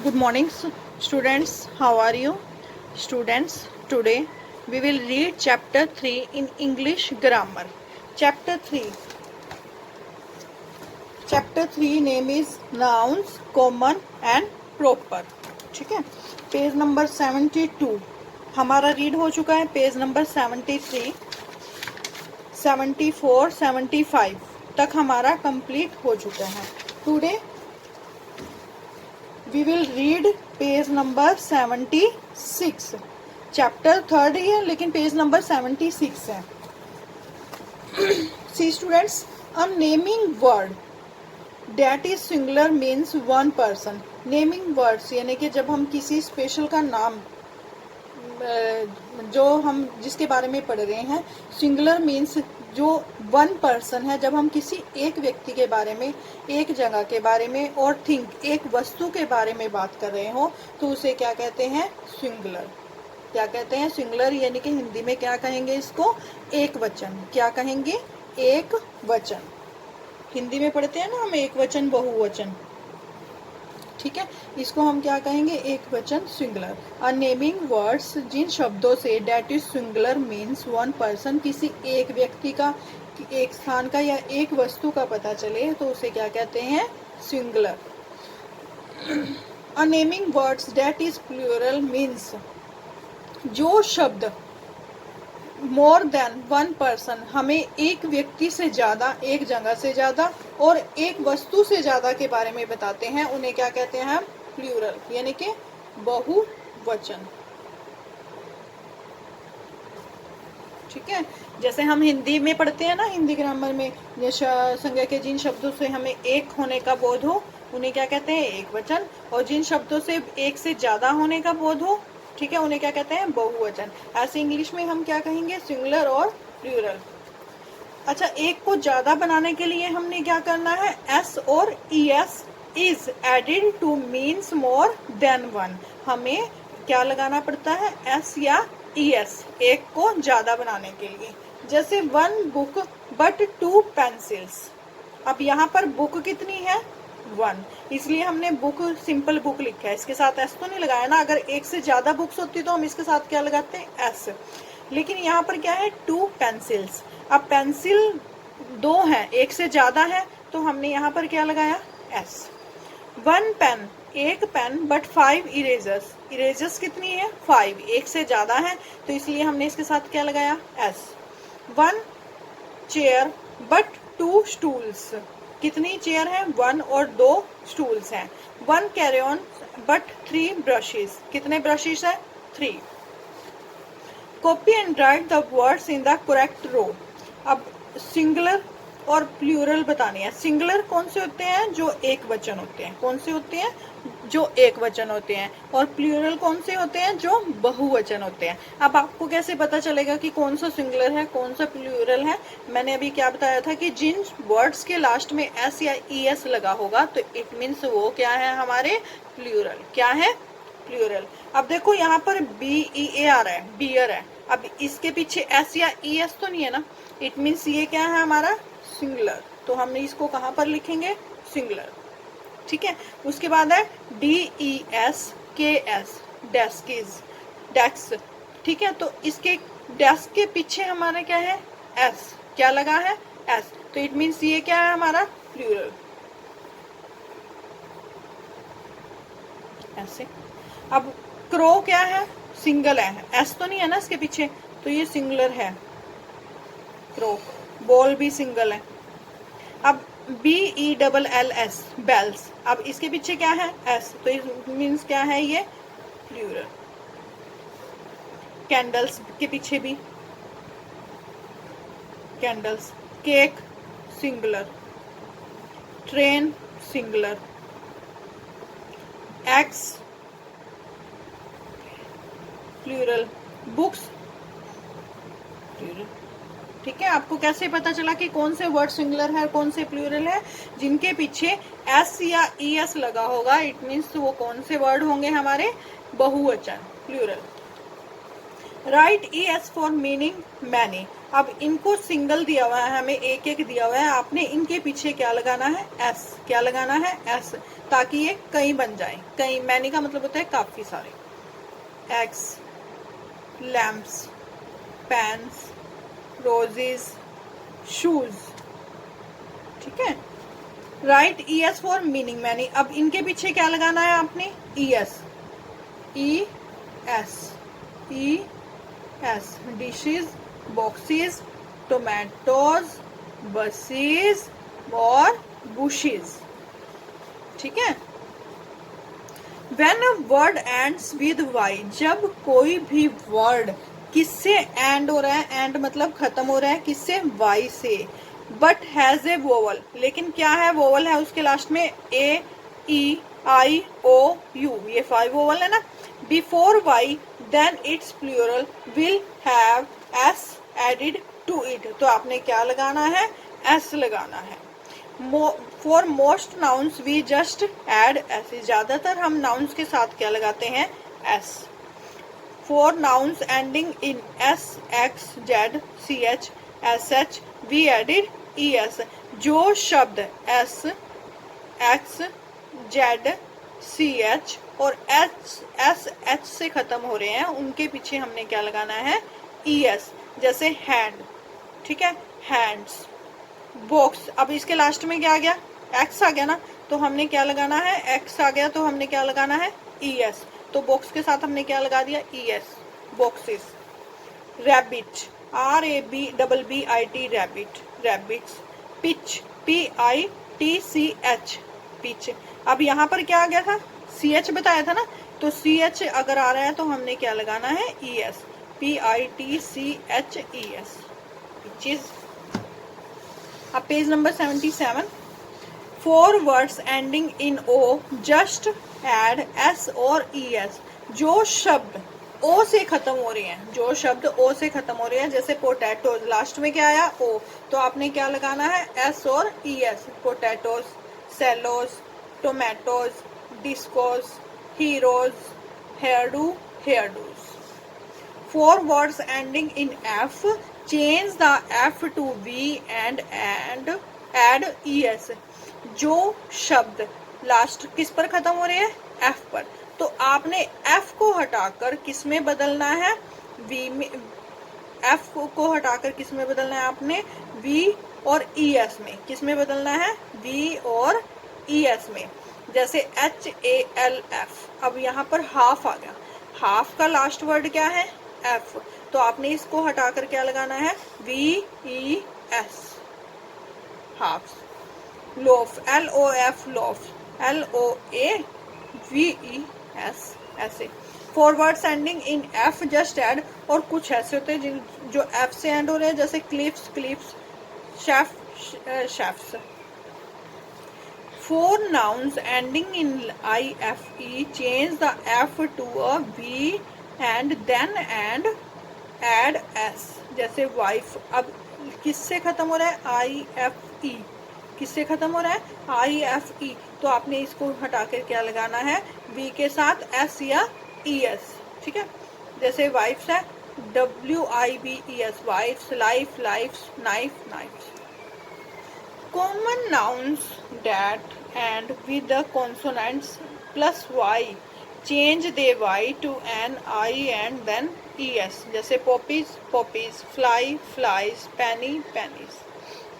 Good morning, students. How are you? Students, today we will read chapter 3 in English grammar. Chapter 3. Chapter 3 name is nouns, common and proper. ठीक है, page number 72 हमारा read हो चुका है. Page number 73, 74, 75 तक हमारा complete हो चुका है. Today we will read page number 76. Chapter third ही है लेकिन पेज नंबर 76 है. See students, a naming word that is singular means one person. Naming words यानी कि जब हम किसी स्पेशल का नाम जो हम जिसके बारे में पढ़ रहे हैं, सिंगुलर मीन्स जो वन पर्सन है. जब हम किसी एक व्यक्ति के बारे में, एक जगह के बारे में और थिंक एक वस्तु के बारे में बात कर रहे हो तो उसे क्या कहते हैं? सिंगुलर. क्या कहते हैं? सिंगुलर. यानी कि हिंदी में क्या कहेंगे इसको? एक वचन. क्या कहेंगे? एक वचन. हिंदी में पढ़ते हैं ना हम एक वचन, बहुवचन. ठीक है, इसको हम क्या कहेंगे? एक वचन, सिंगुलर. अ नेमिंग वर्ड्स जिन शब्दों से that is singular means one person, किसी एक व्यक्ति का, एक स्थान का या एक वस्तु का पता चले तो उसे क्या कहते हैं? Singular. A naming words that is plural means जो शब्द मोर देन वन पर्सन हमें एक व्यक्ति से ज्यादा, एक जगह से ज्यादा और एक वस्तु से ज्यादा के बारे में बताते हैं उन्हें क्या कहते हैं? प्लूरल, यानी कि बहुवचन. ठीक है, जैसे हम हिंदी में पढ़ते हैं ना, हिंदी ग्रामर में संज्ञा के जिन शब्दों से हमें एक होने का बोध हो उन्हें क्या कहते हैं? एक वचन. और जिन शब्दों से एक से ज्यादा होने का बोध हो, ठीक है, उन्हें क्या कहते हैं? बहुवचन. ऐसे इंग्लिश में हम क्या कहेंगे? सिंगुलर और प्लूरल. अच्छा, एक को ज्यादा बनाने के लिए हमने क्या करना है? एस और ES is added to means more than one. हमें क्या लगाना पड़ता है? एस या ईएस, एक को ज्यादा बनाने के लिए. जैसे one book but two pencils. अब यहाँ पर बुक कितनी है? वन. इसलिए हमने बुक सिंपल बुक लिखा है, इसके साथ एस तो नहीं लगाया ना. अगर एक से ज्यादा बुक्स होती तो हम इसके साथ क्या लगाते हैं? एस. लेकिन यहाँ पर क्या है? Two pencils. अब पेंसिल दो है, एक से ज्यादा है तो हमने यहाँ पर क्या लगाया? एस. वन पेन, एक pen but five erasers. Erasers कितनी है? फाइव. एक से ज्यादा है तो इसलिए हमने इसके साथ क्या लगाया? S. One chair but two stools. कितनी चेयर है? वन और दो स्टूल्स हैं. One crayon but three brushes. कितने ब्रशेस है? Three. Copy and write the words in the correct row. अब सिंगुलर और प्लूरल बतानी है. सिंगुलर कौन से होते हैं? जो एक वचन होते हैं. कौन से होते हैं? जो एक वचन होते हैं. और प्लूरल कौन से होते हैं? जो बहुवचन होते हैं. अब आपको कैसे पता चलेगा कि कौन सा सिंगुलर है, कौन सा प्लूरल है? मैंने अभी क्या बताया था कि जिन वर्ड्स के लास्ट में एस या ईएस लगा होगा तो इट मीन्स वो क्या है? हमारे प्लूरल. क्या है? प्लूरल. अब देखो यहाँ पर BEA आ रहा है, बियर है. अब इसके पीछे एस या ईएस तो नहीं है ना. इट मीन्स ये क्या है? हमारा सिंगुलर. तो हम इसको कहाँ पर लिखेंगे? सिंगुलर. ठीक है, उसके बाद है DESKS, डेस्क. ठीक है, तो इसके डेस्क के पीछे हमारा क्या है? एस. क्या लगा है? एस. तो इट मीन्स ये क्या है? हमारा प्लूरल. ऐसे. अब क्रो क्या है? सिंगल है, एस तो नहीं है ना इसके पीछे, तो ये सिंगुलर है. क्रो. बॉल भी सिंगल है. अब BELLS, बेल्स. अब इसके पीछे क्या है? एस. तो इट मीन्स क्या है? ये प्लूरल. कैंडल्स के पीछे भी candles. Cake singular. Train singular. Eggs plural. Books plural. ठीक है, आपको कैसे पता चला कि कौन से वर्ड सिंगुलर है और कौन से प्लूरल है? जिनके पीछे एस या ईएस लगा होगा इट मीन्स वो कौन से वर्ड होंगे? हमारे बहुवचन, plural. Right ES for meaning many. अब इनको सिंगल दिया हुआ है, हमें एक एक दिया हुआ है. आपने इनके पीछे क्या लगाना है? एस. क्या लगाना है? एस. ताकि ये कई बन जाए। कई, मैनी का मतलब होता है काफी सारे। Eggs, lamps, pans, roses, shoes. ठीक है। Right E S for meaning many. अब इनके पीछे क्या लगाना है आपने? E S, E S, E S. Dishes, boxes, tomatoes, buses और बुशेस। ठीक है। When a word ends with y, जब कोई भी वर्ड किससे एंड हो रहा है? एंड मतलब खत्म हो रहा है किससे? y से। बट हैज ए वोवल, लेकिन क्या है? वोवल है उसके लास्ट में। ए, ई, आई, ओ, यू, ये 5 वोवल है ना। Before y, then it's plural will have s added to it. तो आपने क्या लगाना है? s लगाना है। For most nouns we just add S. ज्यादातर हम नाउन्स के साथ क्या लगाते हैं? S. For nouns ending in S, X, Z, C H, S H, we added E S. जो शब्द S, X, Z, C H और एस एच से खत्म हो रहे हैं उनके पीछे हमने क्या लगाना है? E S. जैसे हैंड, ठीक है, हैंड्स। बॉक्स, अब इसके लास्ट में क्या आ गया? एक्स आ गया ना, तो हमने क्या लगाना है? एक्स आ गया तो हमने क्या लगाना है? E S. तो बॉक्स के साथ हमने क्या लगा दिया? E S, boxes. Rabbit, R A B double B I T, rabbit, rabbits. Pitch, P I T C H, pitch. अब यहाँ पर क्या आ गया था? सी एच बताया था ना, तो सी एच अगर आ रहा है तो हमने क्या लगाना है? E S, P I T C H E S, pitches. अब page number 77। For words ending in O just add S और ई एस। जो शब्द ओ से खत्म हो रहे हैं, जो शब्द ओ से खत्म हो रहे हैं, जैसे पोटैटोज, लास्ट में क्या आया? ओ, तो आपने क्या लगाना है? एस और E S. Potatoes, cellos, tomatoes, discos, heroes, hairdo, hairdos. For words ending in F, change the F to V and add E S. जो शब्द लास्ट किस पर खत्म हो रहे हैं? एफ पर। तो आपने एफ को हटाकर किस में बदलना है? वी में। एफ को हटाकर किस में बदलना है आपने? वी और ई एस में। किस में बदलना है? वी और ई एस में। जैसे एच ए एल एफ। अब यहाँ पर हाफ आ गया, हाफ का लास्ट वर्ड क्या है? एफ। तो आपने इसको हटाकर क्या लगाना है? V E S, half. Loaf, L O F, loaf, L O A V E S, ऐसे। For words ending in F just add, और कुछ ऐसे होते हैं जो एफ से एंड हो रहे हैं, जैसे clips, clips, chef, chefs. For nouns ending in I F E, change the F to a V and then add S. जैसे वाइफ, अब किससे खत्म हो रहा है? I F E. किससे खत्म हो रहा है? I F E. तो आपने इसको हटाकर क्या लगाना है? वी के साथ एस या ई एस। ठीक है। जैसे वाइफ्स है, W I B E S, wifes, life, lifes, knife, knifes. Common nouns that end with the consonants plus y, change their y to an I and then es. जैसे poppies, poppies, fly, flies, penny, pennies।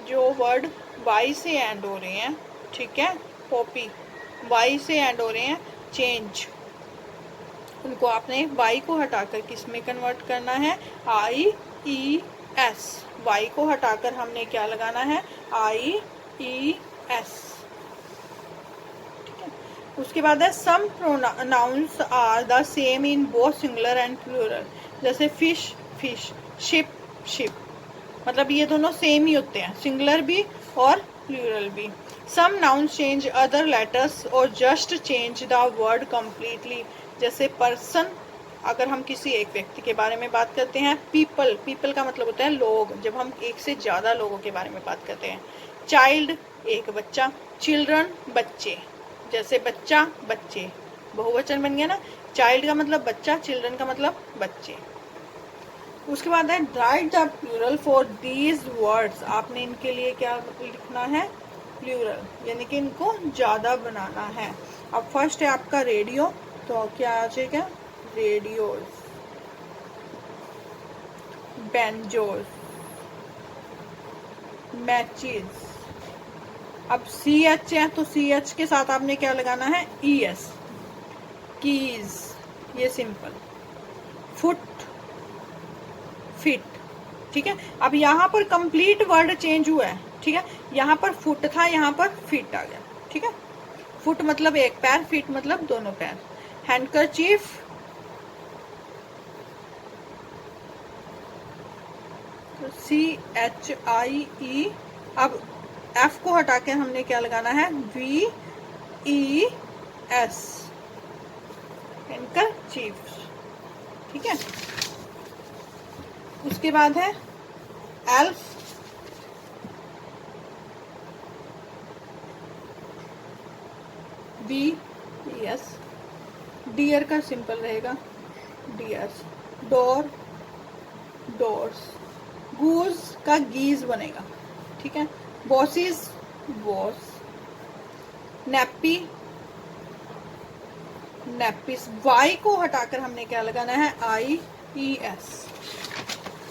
जो word y से and हो रहे हैं, ठीक है, poppy y से and हो रहे हैं, change, उनको आपने y को हटाकर किस में कन्वर्ट करना है? I E S। y को हटाकर हमने क्या लगाना है? I E S। ठीक है। उसके बाद है some pronouns are the same in both singular and plural. जैसे फिश, फिश, शिप, शिप। मतलब ये दोनों सेम ही होते हैं, सिंगुलर भी और प्लूरल भी। Some nouns change other letters और just change the word completely. जैसे पर्सन, अगर हम किसी एक व्यक्ति के बारे में बात करते हैं। पीपल, पीपल का मतलब होता है लोग, जब हम एक से ज्यादा लोगों के बारे में बात करते हैं। चाइल्ड, एक बच्चा। चिल्ड्रन, बच्चे। जैसे बच्चा, बच्चे, बहुवचन बन गया ना। चाइल्ड का मतलब बच्चा, चिल्ड्रन का मतलब बच्चे। उसके बाद है write the plural for these words. आपने इनके लिए क्या लिखना है? प्लूरल, यानी कि इनको ज़्यादा बनाना है। अब फर्स्ट है आपका रेडियो, तो क्या आ जाएगा? Radios, banjos, matches. अब सी एच है तो सी एच के साथ आपने क्या लगाना है? ई एस, कीज, ये सिंपल। फुट, फिट, ठीक है। अब यहाँ पर कंप्लीट वर्ड चेंज हुआ है, ठीक है। यहाँ पर फुट था, यहाँ पर फिट आ गया, ठीक है। फुट मतलब एक पैर, फिट मतलब दोनों पैर। हैंडकरचीफ, सी एच आई ई। अब एफ को हटा के हमने क्या लगाना है? वी ई एस, हैंडकरचीफ, ठीक है। उसके बाद है elf, B E S, deer का सिंपल रहेगा डियर्स। Door, doors. गूज का गीज बनेगा, ठीक है। Bosses, boss. Nappy, nappies. Y को हटाकर हमने क्या लगाना है? I E S.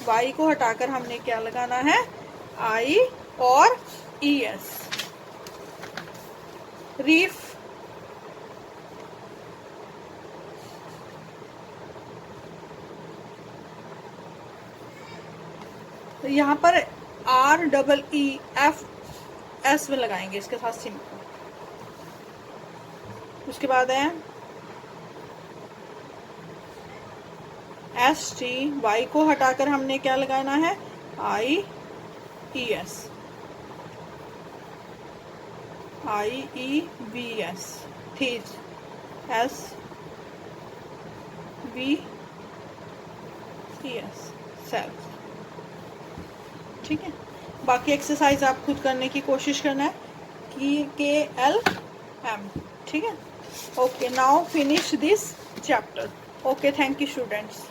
वाई को हटाकर हमने क्या लगाना है? आई और ई एस। रीफ, यहाँ पर R double E F S में लगाएंगे इसके साथ सिंपल। उसके बाद है एस टी। वाई को हटाकर हमने क्या लगाना है? I E S, I E V S, these, S V E S, self, ठीक है। बाकी एक्सरसाइज आप खुद करने की कोशिश करना है, के एल एम, ठीक है। Okay, now finish this chapter. Okay, thank you students.